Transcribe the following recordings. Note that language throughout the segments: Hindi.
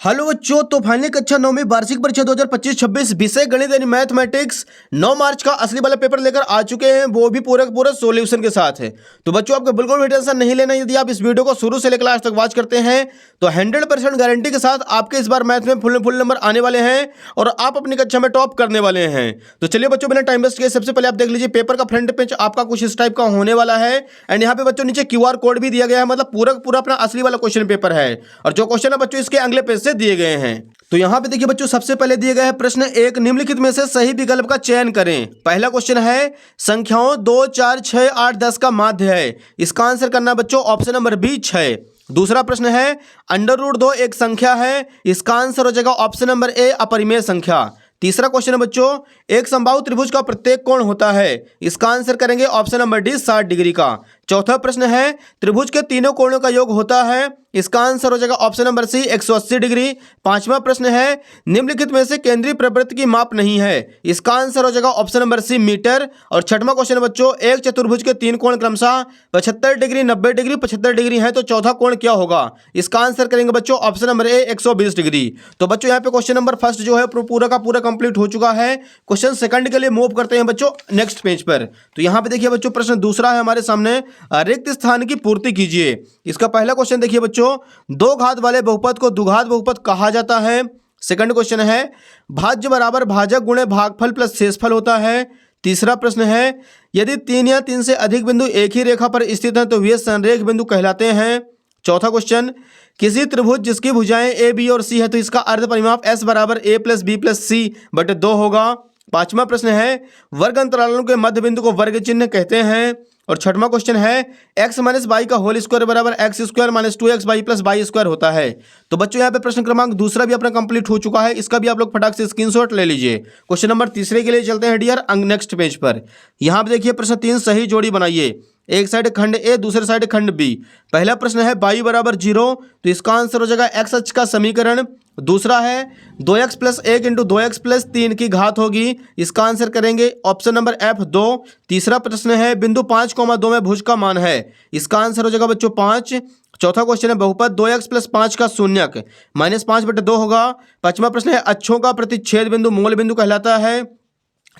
हेलो बच्चों, तो फाइनली कक्षा 9 में वार्षिक परीक्षा 2025-26 विषय गणित यानी मैथमेटिक्स 9 मार्च का असली वाला पेपर लेकर आ चुके हैं, वो भी पूरा पूरा सॉल्यूशन के साथ है। तो बच्चों आपको बिल्कुल भी टेंशन नहीं लेना। यदि आप इस वीडियो को शुरू से लेकर लास्ट तक वॉच करते हैं तो 100% गारंटी के साथ आपके इस बार मैथ में फुल नंबर आने वाले हैं और आप अपनी कक्षा में टॉप करने वाले हैं। तो चलिए बच्चों, बिना टाइम वेस्ट किए सबसे पहले आप देख लीजिए पेपर का फ्रंट पेज आपका कुछ इस टाइप का होने वाला है। एंड यहाँ पे बच्चों नीचे QR कोड भी दिया गया है, मतलब पूरा अपना असली वाला क्वेश्चन पेपर है। और जो क्वेश्चन है बच्चों इसके अगले पेज से दिए गए हैं। तो यहाँ पे देखिए बच्चों, सबसे पहले दिए गए हैं प्रश्न 1, निम्नलिखित में से सही विकल्प का चयन करें। पहला क्वेश्चन है संख्याओं 2, 4, 6, 8, 10 का माध्य है। इसका आंसर करना है बच्चों ऑप्शन नंबर बी 6। दूसरा प्रश्न है √2 एक संख्या है। इसका आंसर हो जाएगा ऑप्शन नंबर ए अपरिमेय संख्या। तीसरा क्वेश्चन है बच्चों एक समबाहु त्रिभुज का प्रत्येक कोण होता है। इसका आंसर करेंगे ऑप्शन नंबर डी 60 डिग्री का। चौथा प्रश्न है त्रिभुज के तीनों कोणों का योग होता है। इसका आंसर हो जाएगा ऑप्शन नंबर सी 180 डिग्री। पांचवा प्रश्न है निम्नलिखित में से केंद्रीय प्रवृत्त की माप नहीं है। इसका आंसर हो जाएगा ऑप्शन नंबर सी मीटर। और छठवां क्वेश्चन बच्चों एक चतुर्भुज के तीन कोण क्रमशः 75 डिग्री, 90 डिग्री, 75 डिग्री है, तो चौथा कोण क्या होगा। इसका आंसर करेंगे बच्चों ऑप्शन नंबर ए 120 डिग्री। तो बच्चों यहाँ पे क्वेश्चन नंबर फर्स्ट जो है पूरा का पूरा कंप्लीट हो चुका है। क्वेश्चन सेकंड के लिए मूव करते हैं बच्चों नेक्स्ट पेज पर। तो यहाँ पे देखिए बच्चों प्रश्न दूसरा है हमारे सामने, रिक्त स्थान की पूर्ति कीजिए। इसका पहला क्वेश्चन देखिए बच्चों दो घात वाले बहुपद को द्विघात बहुपद कहा जाता है। सेकंड क्वेश्चन है भाज्य बराबर भाजक गुणे भागफल प्लस शेषफल होता है। तीसरा प्रश्न है यदि 3 या 3 से अधिक बिंदु एक ही रेखा पर स्थित हैं तो वे संरेख बिंदु कहलाते हैं। चौथा क्वेश्चन किसी त्रिभुज जिसकी भुजाएं ए बी और सी है तो इसका अर्ध परिमाप S बराबर A + B + C बटे 2 होगा। पांचवा प्रश्न है वर्ग अंतरालों के मध्य बिंदु को वर्ग चिन्ह कहते हैं। और छठवां क्वेश्चन है x - y का होल स्क्वायर बराबर x² - 2xy + y² होता है। तो बच्चों यहाँ पे प्रश्न क्रमांक दूसरा भी अपना कंप्लीट हो चुका है। इसका भी आप लोग फटाक से स्क्रीनशॉट ले लीजिए। क्वेश्चन नंबर तीसरे के लिए चलते हैं डियर नेक्स्ट पेज पर। यहाँ पे देखिए प्रश्न 3 सही जोड़ी बनाइए। एक साइड खंड ए, दूसरे साइड खंड बी। पहला प्रश्न है y बराबर 0, तो इसका आंसर हो जाएगा x अक्ष का समीकरण। दूसरा है 2x + 1 × 2x + 3 की घात होगी। इसका आंसर करेंगे ऑप्शन नंबर F2। तीसरा प्रश्न है बिंदु 5,2 में भुज का मान है। इसका आंसर हो जाएगा बच्चों 5। चौथा क्वेश्चन है बहुपद 2x + 5 का शून्यक -5 बटे 2 होगा। पांचवा प्रश्न है अक्षों का प्रतिच्छेद बिंदु मूल बिंदु कहलाता है।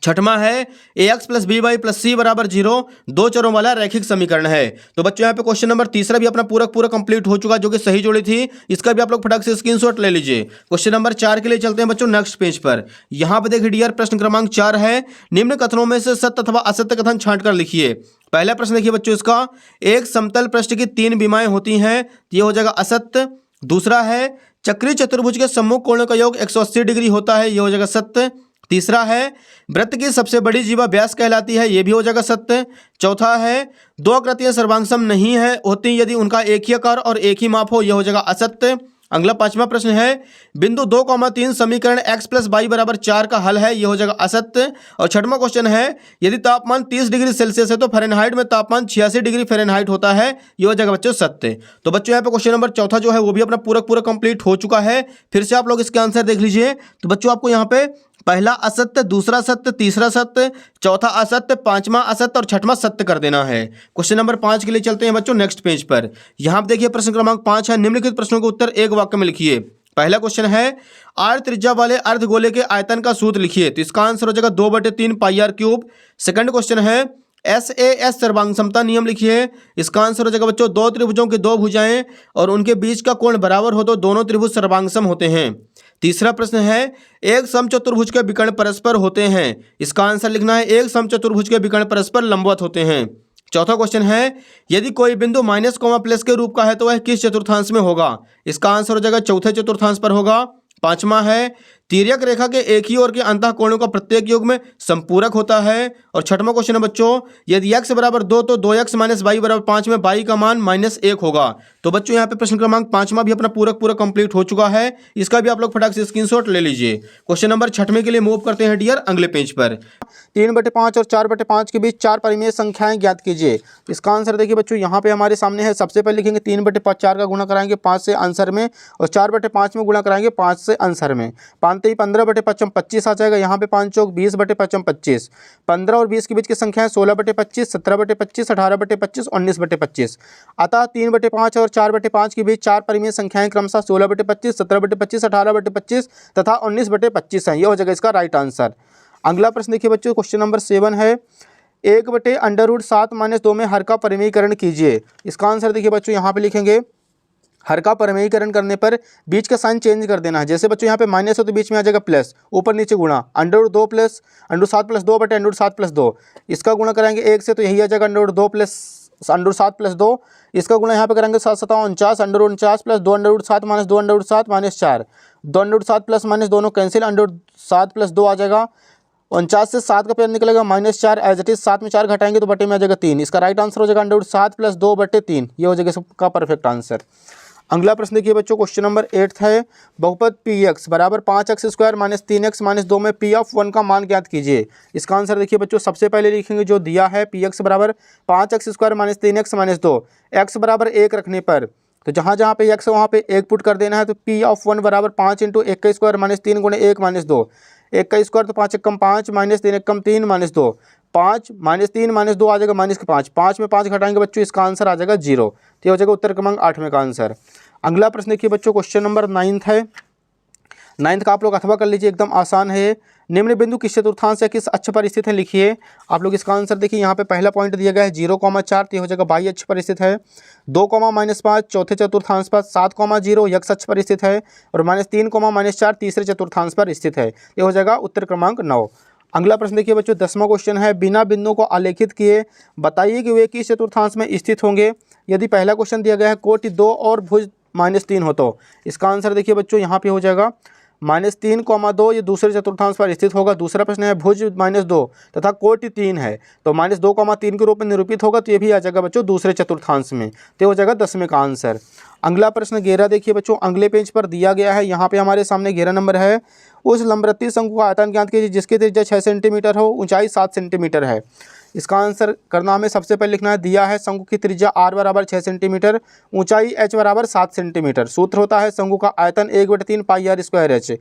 छठवां है ax + by + c बराबर 0 दो चरों वाला रैखिक समीकरण है। तो बच्चों यहाँ पे क्वेश्चन नंबर तीसरा भी अपना पूरा कंप्लीट हो चुका, जो कि सही जोड़ी थी। इसका भी आप लोग फटाक से स्क्रीनशॉट ले लीजिए। क्वेश्चन नंबर 4 के लिए चलते हैं बच्चों नेक्स्ट पेज पर। यहाँ पे देखिए डियर प्रश्न क्रमांक 4 है निम्न कथनों में से सत्य अथवा असत्य कथन छांट कर लिखिए। पहला प्रश्न देखिए बच्चों इसका एक समतल पृष्ठ की 3 विमाएं होती हैं, ये हो जाएगा असत्य। दूसरा है चक्रीय चतुर्भुज के सम्मुख कोणों का योग 180 डिग्री होता है, ये हो जाएगा सत्य। तीसरा है वृत्त की सबसे बड़ी जीवा व्यास कहलाती है, यह भी हो जाएगा सत्य। चौथा है दो आकृतियां सर्वांगसम नहीं है होती यदि उनका एक ही आकार और एक ही माप हो, यह हो जाएगा असत्य। अगला पांचवा प्रश्न है बिंदु 2,3 समीकरण x + y बराबर 4 का हल है, यह हो जाएगा असत्य। और छठवां क्वेश्चन है यदि तापमान 30 डिग्री सेल्सियस है तो फ़ारेनहाइट में तापमान 86 डिग्री फ़ारेनहाइट होता है, यह हो जाएगा बच्चों सत्य। तो बच्चों यहाँ पे क्वेश्चन नंबर चौथा जो है वो भी अपना पूरा कंप्लीट हो चुका है। फिर से आप लोग इसके आंसर देख लीजिए। तो बच्चों आपको यहाँ पे पहला असत्य, दूसरा सत्य, तीसरा सत्य, चौथा असत्य, पांचवा असत्य और छठवां सत्य कर देना है। क्वेश्चन नंबर 5 के लिए चलते हैं बच्चों नेक्स्ट पेज पर। यहाँ पे देखिए प्रश्न क्रमांक 5 है निम्नलिखित प्रश्नों का उत्तर एक वाक्य में लिखिए। पहला क्वेश्चन है r त्रिज्या वाले अर्धगोले के आयतन का सूत्र लिखिए। तो इसका आंसर हो जाएगा 2/3 πr³। सेकंड क्वेश्चन है SAS सर्वांग समता नियम लिखिए। इसका आंसर हो जाएगा बच्चों दो त्रिभुजों की दो भुजाएं और उनके बीच का कोण बराबर हो तो दोनों त्रिभुज सर्वांगसम होते हैं। तीसरा प्रश्न है एक समचतुर्भुज के विकर्ण परस्पर होते हैं। इसका आंसर लिखना है एक समचतुर्भुज के विकर्ण परस्पर लंबवत होते हैं। चौथा क्वेश्चन है यदि कोई बिंदु माइनस कॉमा प्लस के रूप का है तो वह किस चतुर्थांश में होगा। इसका आंसर हो जाएगा चौथे चतुर्थांश पर होगा। पांचवा है तिर्यक रेखा के एक ही ओर के अंतः कोणों का प्रत्येक योग में संपूरक होता है। और छठवां क्वेश्चन है बच्चों यदि x बराबर 2 तो 2x - y बराबर 5 में y का मान -1 होगा। तो बच्चों यहाँ पे प्रश्न क्रमांक 5वां भी अपना पूरा कंप्लीट हो चुका है। इसका भी आप लोग फटाक से स्क्रीनशॉट ले लीजिए। क्वेश्चन नंबर 6वें के लिए मूव करते हैं डियर अगले पेज पर। 3/5 और 4/5 के बीच 4 परिमेय संख्याएं ज्ञात कीजिए। इसका आंसर देखिए बच्चों यहाँ पे हमारे सामने है। सबसे पहले लिखेंगे 3/5, 4 का गुणा कराएंगे 5 से आंसर में और 4/5 में गुणा कराएंगे 5 से आंसर में। 5 जानते ही 15/5 25 आ जाएगा। यहाँ पे 5 चौक 20/5 25। 15 और 20 के बीच की संख्या है 16/25, 17/25, 18/25, 19/25। अतः 3/5 और 4/5 के बीच 4 परिमेय संख्याएं क्रमशः 16/25, 17/25, 18/25 तथा 19/25 हैं। यह हो जाएगा इसका राइट आंसर। अगला प्रश्न देखिए बच्चों, क्वेश्चन नंबर 7 है 1/√7 - 2 में हर का परिमेयीकरण कीजिए। इसका आंसर देखिए बच्चों, यहाँ पे लिखेंगे हर का परिमेयीकरण करने पर बीच का साइन चेंज कर देना है। जैसे बच्चों यहाँ पे माइनस है तो बीच में आ जाएगा प्लस, ऊपर नीचे गुणा, √2 प्लस √7 + 2 बटे √7 + 2। इसका गुणा कराएंगे 1 से तो यही आ जाएगा √2 प्लस √7 + 2। इसका गुणा यहाँ पे करेंगे 7 × 7 = 49, √49 plus 2 √7 minus 2 √7 minus 4, 2 √7 plus minus दोनों कैंसिल, √7 + 2 आ जाएगा। 49 से 7 का पेयर निकलेगा -4, एज इट इज 7 में 4 घटाएंगे तो बटे में आ जाएगा 3। इसका राइट आंसर हो जाएगा √7 + 2 बटे 3। ये हो जाएगा इसका परफेक्ट आंसर। अगला प्रश्न देखिए बच्चों, क्वेश्चन नंबर 8 है बहुपद px बराबर 5x² - 3x - 2 में p(1) का मान ज्ञात कीजिए। इसका आंसर देखिए बच्चों, सबसे पहले लिखेंगे जो दिया है px बराबर 5x² - 3x - 2, x बराबर 1 रखने पर तो जहाँ जहाँ पे x है वहाँ पे 1 पुट कर देना है। तो p(1) बराबर 5 × 1 का स्क्वायर - 3 × 1 - 2, 1 का स्क्वायर तो 5 × 1 = 5 - 3 × 1 = 3 - 2, 5 - 3 - 2 आ जाएगा -5, 5 में 5 घटाएंगे बच्चों, इसका आंसर आ जाएगा 0। तो ये हो जाएगा उत्तर क्रमांक 8वें का आंसर। अगला प्रश्न देखिए बच्चों, क्वेश्चन नंबर 9 है। 9 का आप लोग अथवा कर लीजिए, एकदम आसान है। निम्न बिंदु किस चतुर्थांश या किस अक्ष पर स्थित है लिखिए। आप लोग इसका आंसर देखिए, यहाँ पे पहला पॉइंट दिया गया है 0,4, तो हो जाएगा बाह्य अक्ष पर स्थित है। 2,-5 चौथे चतुर्थांश पर, 7,0 यक्ष अक्ष पर स्थित है और -3,-4 तीसरे चतुर्थांश पर स्थित है। ये हो जाएगा उत्तर क्रमांक 9। अगला प्रश्न देखिए बच्चों, 10वां क्वेश्चन है बिना बिंदुओं को आलेखित किए बताइए कि वे किस चतुर्थांश में स्थित होंगे। यदि पहला क्वेश्चन दिया गया है कोटि 2 और भुज -3 हो तो इसका आंसर देखिए बच्चों, यहाँ पे हो जाएगा -3,2 ये दूसरे चतुर्थांश पर स्थित होगा। दूसरा प्रश्न है भुज -2 तथा कोटि 3 है तो -2,3 के रूप में निरूपित होगा, तो ये भी आ जाएगा बच्चों दूसरे चतुर्थांश में। तो हो जाएगा 10वें का आंसर। अगला प्रश्न 11 देखिए बच्चों, अगले पेज पर दिया गया है, यहाँ पे हमारे सामने 11 नंबर है। उस लंबवृत्तीय शंकु का आयतन ज्ञात कीजिए जिसकी त्रिज्या 6 सेंटीमीटर हो, ऊंचाई 7 सेंटीमीटर है। इसका आंसर करना हमें सबसे पहले लिखना है, दिया है शंकु की त्रिज्या r बराबर 6 सेंटीमीटर, ऊंचाई h बराबर 7 सेंटीमीटर। सूत्र होता है शंकु का आयतन 1/3 πr²h।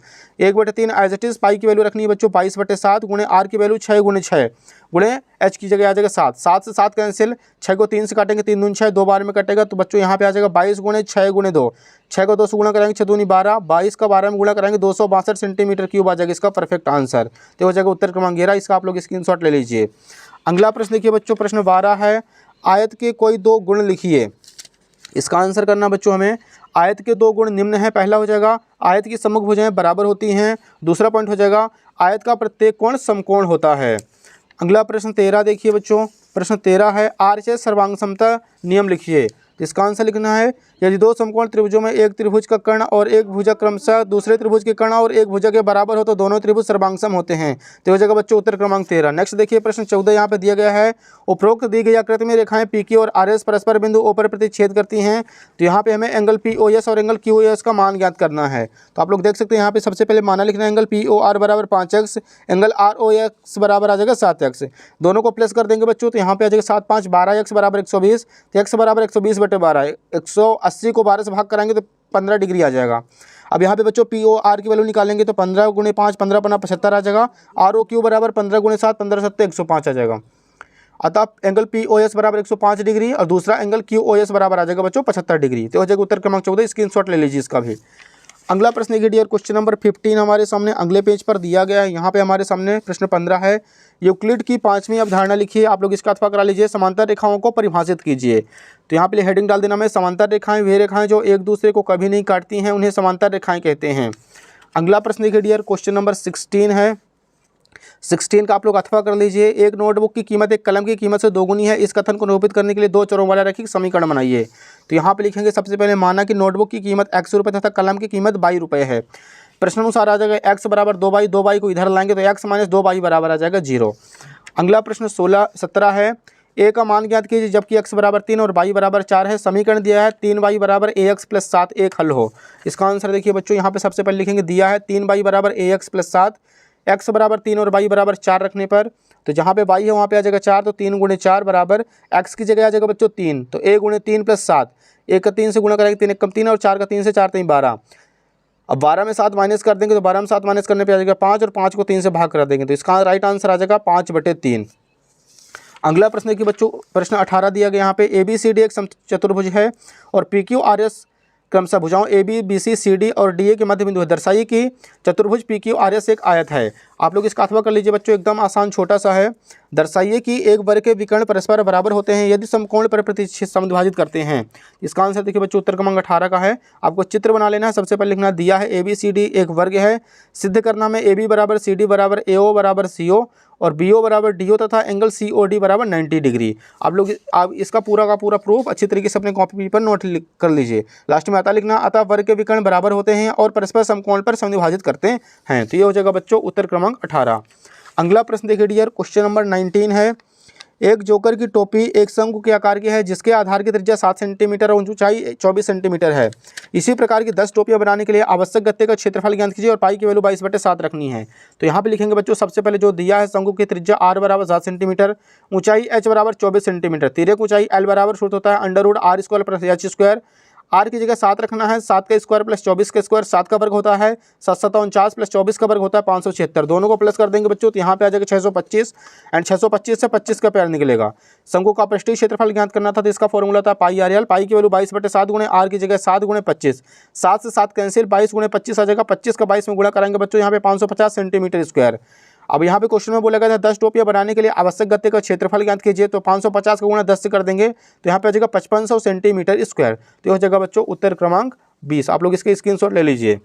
1/3 एज इट इज, पाई की वैल्यू रखनी है बच्चों 22/7 गुणे r की वैल्यू 6 × 6 गुणे h की जगह आ जाएगा 7, 7 से 7 कैंसिल, 6 को 3 से काटेंगे 3 दूनी 6, 2 बार में कटेगा तो बच्चों यहाँ पे आ जाएगा 22 × 6 × 2, 6 को 2 से गुणा कराएंगे 6 दूनी 12, 22 का 12 में गुणा कराएंगे 262 सेंटीमीटर क्यूब आ जाएगा इसका परफेक्ट आंसर। तो हो जाएगा उत्तर क्रमांक 11। इसका आप लोग स्क्रीनशॉट ले लीजिए। अगला प्रश्न देखिए बच्चों, प्रश्न 12 है आयत के कोई 2 गुण लिखिए। इसका आंसर करना बच्चों हमें, आयत के 2 गुण निम्न है। पहला हो जाएगा आयत की सम्मुख भुजाएं बराबर होती हैं। दूसरा पॉइंट हो जाएगा आयत का प्रत्येक कोण समकोण होता है। अगला प्रश्न 13 देखिए बच्चों, प्रश्न 13 है आरएचएस सर्वांग समता नियम लिखिए। इसका आंसर लिखना है यदि 2 समकोण त्रिभुजों में एक त्रिभुज का कर्ण और एक भुजा क्रमशः दूसरे त्रिभुज के कर्ण और एक भुजा के बराबर हो तो दोनों त्रिभुज सर्वांगसम होते हैं। तो हो जाएगा बच्चों उत्तर क्रमांक 13। नेक्स्ट देखिए प्रश्न 14 यहाँ पे दिया गया है उपरोक्त दी गई आकृति में रेखाएं पीक्यू और आरएस परस्पर बिंदु ओ पर प्रतिच्छेद करती हैं। तो यहाँ पे हमें एंगल पीओएस और एंगल क्यूओएस का मान ज्ञात करना है। तो आप लोग देख सकते हैं यहाँ पे सबसे पहले माना लिखना है एंगल पीओआर बराबर 5x, एंगल आरओएक्स बराबर आ जाएगा 7x। दोनों को प्लस कर देंगे बच्चों तो यहाँ पे आ जाएगा 7 5 12x बराबर 120, तो x बराबर 120/12, 180 को 12 से भाग कराएंगे तो 15 डिग्री आ जाएगा। अब यहाँ पे बच्चों पी ओ आर की वैल्यू निकालेंगे तो 15 × 5 15 × 75 आ जाएगा। आर ओ क्यू बराबर 15 × 7 15 × 7 105 आ जाएगा। अतः एंगल पी ओ एस बराबर 105 डिग्री और दूसरा एंगल क्यू ओ एस बराबर आ जाएगा बच्चों 75 डिग्री। तो हो जाएगा उत्तर क्रमांक 14। स्क्रीनशॉट ले लीजिए इसका भी। अगला प्रश्न देखिए डियर, क्वेश्चन नंबर 15 हमारे सामने अगले पेज पर दिया गया है। यहाँ पे हमारे सामने प्रश्न 15 है यूक्लिड की 5वीं अवधारणा लिखिए। आप लोग इसका अथवा करा लीजिए। समांतर रेखाओं को परिभाषित कीजिए। तो यहाँ पे हेडिंग डाल देना में समांतर रेखाएं वे रेखाएं जो एक दूसरे को कभी नहीं काटती हैं, उन्हें समांतर रेखाएं कहते हैं। अगला प्रश्न देखिए डियर, क्वेश्चन नंबर 16 है। 16 का आप लोग अथवा कर लीजिए। एक नोटबुक की कीमत एक कलम की कीमत से दोगुनी है। इस कथन को निरूपित करने के लिए 2 चरों वाला रैखिक समीकरण बनाइए। तो यहाँ पे लिखेंगे सबसे पहले माना कि नोटबुक की कीमत x रुपये तथा कलम की कीमत y है। प्रश्नानुसार आ जाएगा x बराबर 2y, 2y को इधर लाएंगे तो x - 2y बराबर आ जाएगा 0। अगला प्रश्न 17 है a का मान ज्ञात कीजिए जबकि x बराबर 3 और y बराबर 4 है। समीकरण दिया है 3y बराबर ax + 7 एक हल हो। इसका आंसर देखिए बच्चों, यहाँ पे सबसे पहले लिखेंगे दिया है 3y बराबर ax + 7, x बराबर 3 और y बराबर 4 रखने पर तो जहाँ पे y है वहाँ पे आ जाएगा 4, तो 3 × 4 बराबर x की जगह आ जाएगा बच्चों 3, तो a × 3 + 7, 1 का 3 से गुणा करेंगे 3 × 1 = 3 और 4 का 3 से 4 × 3 = 12। अब 12 में 7 माइनस कर देंगे तो 12 में 7 माइनस करने पे आ जाएगा 5 और 5 को 3 से भाग कर देंगे तो इसका राइट आंसर आ जाएगा 5/3। अगला प्रश्न देखिए बच्चों, प्रश्न 18 दिया गया यहाँ पे ABCD एक समचतुर्भुज है और PQRS क्रमशः भुजाओं AB BC CD और DA के मध्य बिंदु है। दर्शाइए कि चतुर्भुज PQRS एक आयत है। आप लोग इसका अथवा कर लीजिए बच्चों, एकदम आसान छोटा सा है। दर्शाइए कि एक वर्ग के विकर्ण परस्पर बराबर होते हैं यदि समकोण पर प्रतिच्छेद समद्विभाजित करते हैं। इसका आंसर देखिए बच्चों उत्तर क्रमांक 18 का है। आपको चित्र बना लेना है। सबसे पहले लिखना दिया है ABCD एक वर्ग है। सिद्ध करना में AB बराबर CD बराबर AO बराबर CO और BO बराबर DO तथा एंगल COD बराबर 90 डिग्री। आप इसका पूरा का पूरा प्रूफ अच्छी तरीके से अपने कॉपी पर नोट कर लीजिए। लास्ट में आता लिखना अतः वर्ग के विकर्ण बराबर होते हैं और परस्पर समकोण पर समद्विभाजित करते हैं। तो ये हो जाएगा बच्चों उत्तर क्रमांक 18। अगला प्रश्न देखिए डियर, क्वेश्चन नंबर 19 है। एक जोकर की टोपी एक शंकु के आकार की है जिसके आधार की त्रिज्या 7 सेंटीमीटर और ऊंचाई 24 सेंटीमीटर है। इसी प्रकार की 10 टोपियां बनाने के लिए आवश्यक गत्ते का क्षेत्रफल ज्ञात कीजिए और पाई की वैल्यू 22/7 रखनी है। तो यहाँ पे लिखेंगे बच्चों, सबसे पहले जो दिया है शंकु की त्रिज्या r बराबर 7 सेंटीमीटर, ऊंचाई h बराबर 24 सेंटीमीटर, तिर्यक ऊंचाई l बराबर सूत्र होता है √r² + h²। r की जगह 7 रखना है, 7 का स्क्वायर प्लस 24 का स्क्वायर 7 का वर्ग होता है, 7 7 49 प्लस 24 का वर्ग होता है 576। दोनों को प्लस कर देंगे बच्चों तो यहाँ पे आ जाएगा 625 एंड 625 से 25 का पेड़ निकलेगा। शंकु का पृष्ठीय क्षेत्रफल ज्ञात करना था तो इसका फॉर्मूला था πr/l। पाई की वैल्यू 22/7 गुणे r की जगह 7 गुणे 25, 7 से 7 कैंसिल, 22 गुणे 25 आ जाएगा। 25 का 22 में गुणा कराएंगे बच्चों यहाँ पे 550 सेंटीमीटर स्क्वायर। अब यहाँ पे क्वेश्चन में बोला गया था 10 टोपियां बनाने के लिए आवश्यक गत्ते का क्षेत्रफल ज्ञात कीजिए। तो 550 का गुणा 10 से कर देंगे तो यहाँ पे आ जाएगा 5500 सेंटीमीटर स्क्वायर। तो हो जाएगा बच्चों उत्तर क्रमांक 20। आप लोग इसके स्क्रीनशॉट ले लीजिए।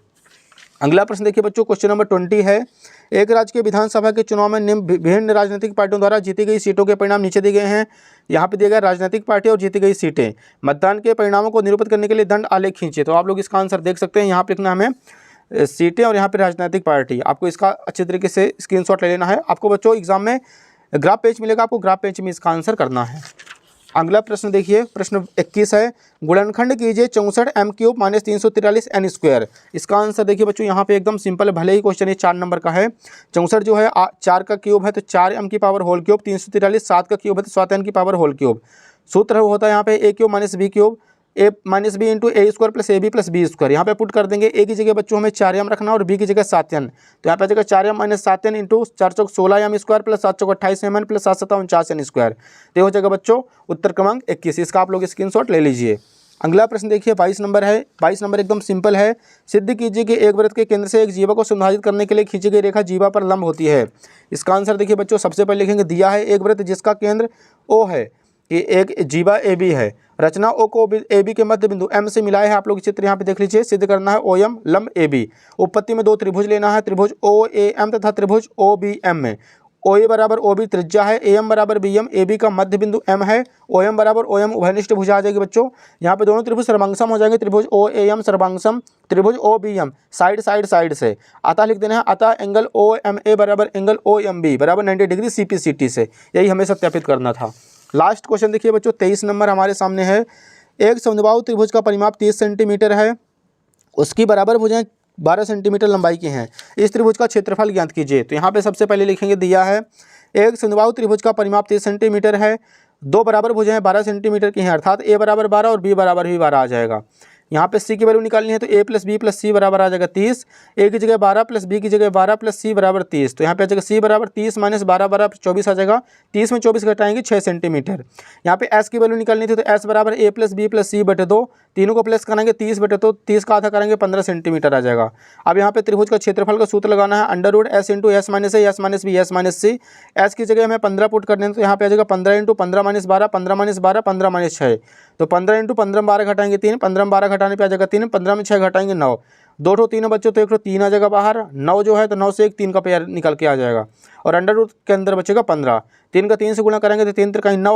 अगला प्रश्न देखिए बच्चों, क्वेश्चन नंबर 20 है। एक राज्य के विधानसभा के चुनाव में विभिन्न राजनीतिक पार्टियों द्वारा जीती गई सीटों के परिणाम नीचे दिए गए हैं। यहाँ पे दिया गया राजनीतिक पार्टी और जीती गई सीटें। मतदान के परिणामों को निरूपित करने के लिए दंड आलेख खींचे। तो आप लोग इसका आंसर देख सकते हैं। यहाँ पे लिखना हमें सीटें और यहाँ पे राजनीतिक पार्टी। आपको इसका अच्छे तरीके से स्क्रीनशॉट ले लेना है। आपको बच्चों एग्जाम में ग्राफ पेज मिलेगा, आपको ग्राफ पेज में इसका आंसर करना है। अगला प्रश्न देखिए, प्रश्न 21 है। गुणनखंड कीजिए 64 m³ - 343 n²। इसका आंसर देखिए बच्चों यहाँ पे एकदम सिंपल है, भले ही क्वेश्चन ये 4 नंबर का है। 64 जो है 4 का क्यूब है तो 4m की पावर होल क्यूब, 343 7 का क्यूब है तो 7n की पावर होल क्यूब। सूत्र होता है यहाँ पे a³ - b³ a - b into a² + ab + b²। यहाँ पे पुट कर देंगे। a की जगह बच्चों हमें 4m रखना और b की जगह 7n। तो यहाँ पे आ जाएगा 4m - 7n इंटू 4 चौक 16m² + 7 चौक 28m + 7 7 49n²। तो हो जाएगा बच्चों उत्तर क्रमांक 21। इसका आप लोग स्क्रीनशॉट ले लीजिए। अगला प्रश्न देखिए 22 नंबर है। 22 नंबर एकदम सिंपल है। सिद्ध कीजिए कि एक वृत्त के केंद्र से एक जीवा को समद्विभाजित करने के लिए खींची गई रेखा जीवा पर लंब होती है। इसका आंसर देखिए बच्चों, सबसे पहले लिखेंगे दिया है एक वृत्त जिसका केंद्र O है, ये एक जीवा AB है। रचना O को AB के मध्य बिंदु M से मिलाए है। आप लोग चित्र यहाँ पे देख लीजिए। सिद्ध करना है OM लंब AB। उत्पत्ति में 2 त्रिभुज लेना है, त्रिभुज OAM तथा त्रिभुज OBM में। OA बराबर OB त्रिज्या है, AM बराबर BM AB का मध्य बिंदु M है, OM बराबर OM उभयनिष्ठ भुजा आ जाएगी बच्चों। यहाँ पे दोनों त्रिभुज सर्वांगसम हो जाएंगे, त्रिभुज OAM सर्वांगसम, त्रिभुज OBM साइड से। अतः लिख देना है अतः एंगल OMA बराबर एंगल OMB बराबर 90 डिग्री CPCT से। यही हमें सत्यापित करना था। लास्ट क्वेश्चन देखिए बच्चों 23 नंबर हमारे सामने है। एक समद्विबाहु त्रिभुज का परिमाप 30 सेंटीमीटर है, उसकी बराबर भुजाएं 12 सेंटीमीटर लंबाई की हैं। इस त्रिभुज का क्षेत्रफल ज्ञात कीजिए। तो यहाँ पे सबसे पहले लिखेंगे दिया है एक समद्विबाहु त्रिभुज का परिमाप 30 सेंटीमीटर है, 2 बराबर भुजाएं 12 सेंटीमीटर की हैं, अर्थात a बराबर 12 और b बराबर भी 12 आ जाएगा। यहाँ पे c की वैल्यू निकालनी है तो a + b + c बराबर आ जाएगा 30। a की जगह 12 + b की जगह 12 + c बराबर 30। तो यहाँ पे आ जाएगा c बराबर 30 - 12 12 24 आ जाएगा। 30 में 24 घटाएंगे 6 सेंटीमीटर। यहाँ पे s की वैल्यू निकालनी थी तो s बराबर a + b + c/2। तीनों को प्लस कराएंगे 30/2, 30 का आधा करेंगे 15 सेंटीमीटर आ जाएगा। अब यहाँ पे त्रिभुज का क्षेत्रफल का सूत्र लगाना है √s × s - a s - b s - c। s की जगह हमें 15 पुट करने हैं तो यहाँ पे आ जाएगा 15 × 15 - 12 15 - 12 15 - 6। तो 15 × 15 12 घटाएंगे 3, 15 में 12 घटाने पे आ जाएगा 3, 15 में 6 घटाएंगे 9। 2 ठो 3 बच्चों तो 1 ठो 3 आ जाएगा बाहर। 9 जो है तो 9 से 1 3 का पेयर निकल के आ जाएगा और अंडर के अंदर बचेगा 15। 3 का 3 से गुणा करेंगे तो 3 × 9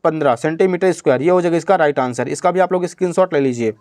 √15 सेंटीमीटर स्क्वायर। ये हो जाएगा इसका राइट आंसर। इसका भी आप लोग स्क्रीनशॉट ले लीजिए।